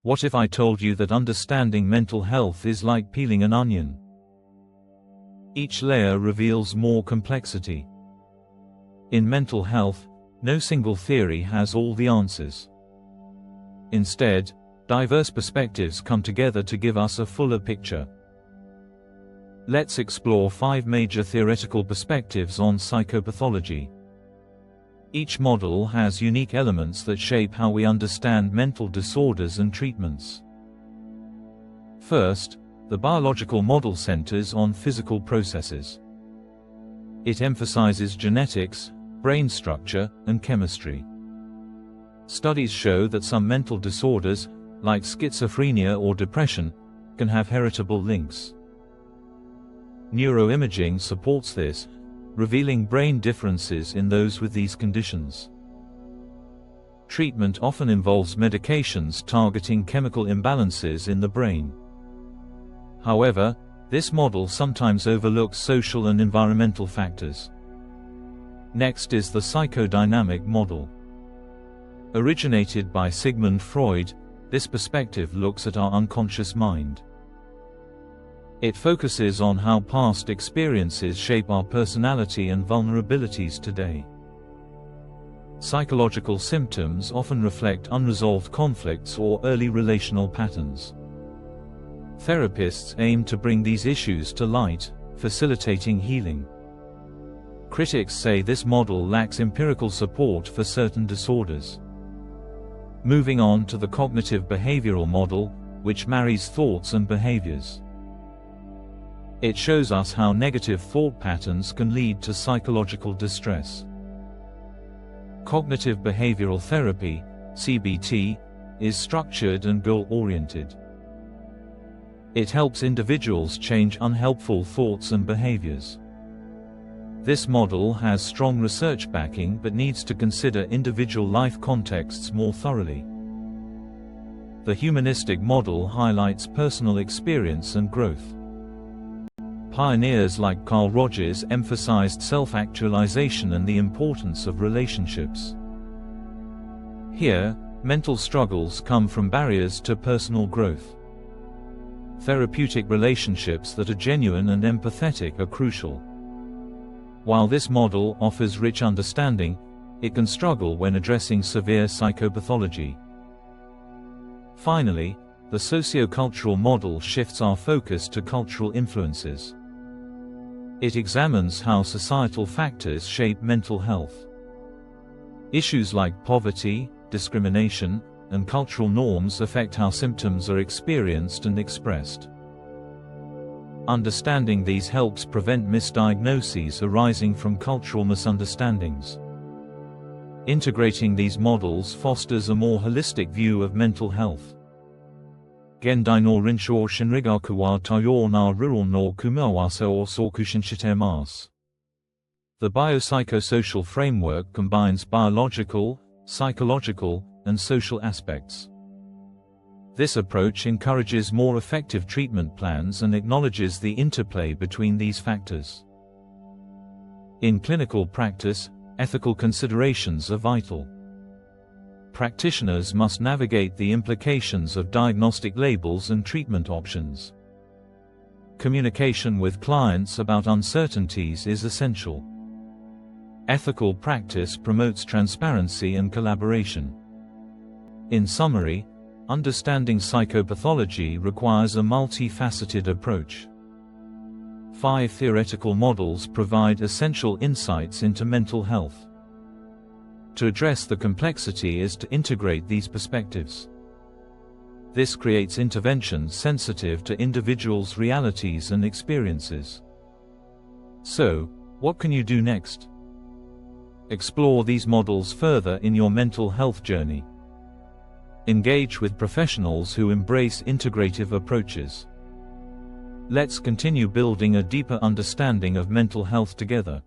What if I told you that understanding mental health is like peeling an onion? Each layer reveals more complexity. In mental health, no single theory has all the answers. Instead, diverse perspectives come together to give us a fuller picture. Let's explore 5 major theoretical perspectives on psychopathology. Each model has unique elements that shape how we understand mental disorders and treatments. First, the biological model centers on physical processes. It emphasizes genetics, brain structure, and chemistry. Studies show that some mental disorders, like schizophrenia or depression, can have heritable links. Neuroimaging supports this, revealing brain differences in those with these conditions. Treatment often involves medications targeting chemical imbalances in the brain. However, this model sometimes overlooks social and environmental factors. Next is the psychodynamic model. Originated by Sigmund Freud, this perspective looks at our unconscious mind. It focuses on how past experiences shape our personality and vulnerabilities today. Psychological symptoms often reflect unresolved conflicts or early relational patterns. Therapists aim to bring these issues to light, facilitating healing. Critics say this model lacks empirical support for certain disorders. Moving on to the cognitive behavioral model, which marries thoughts and behaviors. It shows us how negative thought patterns can lead to psychological distress. Cognitive behavioral therapy, CBT, is structured and goal-oriented. It helps individuals change unhelpful thoughts and behaviors. This model has strong research backing but needs to consider individual life contexts more thoroughly. The humanistic model highlights personal experience and growth. Pioneers like Carl Rogers emphasized self-actualization and the importance of relationships. Here, mental struggles come from barriers to personal growth. Therapeutic relationships that are genuine and empathetic are crucial. While this model offers rich understanding, it can struggle when addressing severe psychopathology. Finally, the sociocultural model shifts our focus to cultural influences. It examines how societal factors shape mental health. Issues like poverty, discrimination, and cultural norms affect how symptoms are experienced and expressed. Understanding these helps prevent misdiagnoses arising from cultural misunderstandings. Integrating these models fosters a more holistic view of mental health. Gendai no rinshou shinrigaku wa tayo na rural no kumawase o sokushinshitemasu. The biopsychosocial framework combines biological, psychological, and social aspects. This approach encourages more effective treatment plans and acknowledges the interplay between these factors. In clinical practice, ethical considerations are vital. Practitioners must navigate the implications of diagnostic labels and treatment options. Communication with clients about uncertainties is essential. Ethical practice promotes transparency and collaboration. In summary, understanding psychopathology requires a multifaceted approach. 5 theoretical models provide essential insights into mental health. To address the complexity is to integrate these perspectives. This creates interventions sensitive to individuals' realities and experiences. So, what can you do next? Explore these models further in your mental health journey. Engage with professionals who embrace integrative approaches. Let's continue building a deeper understanding of mental health together.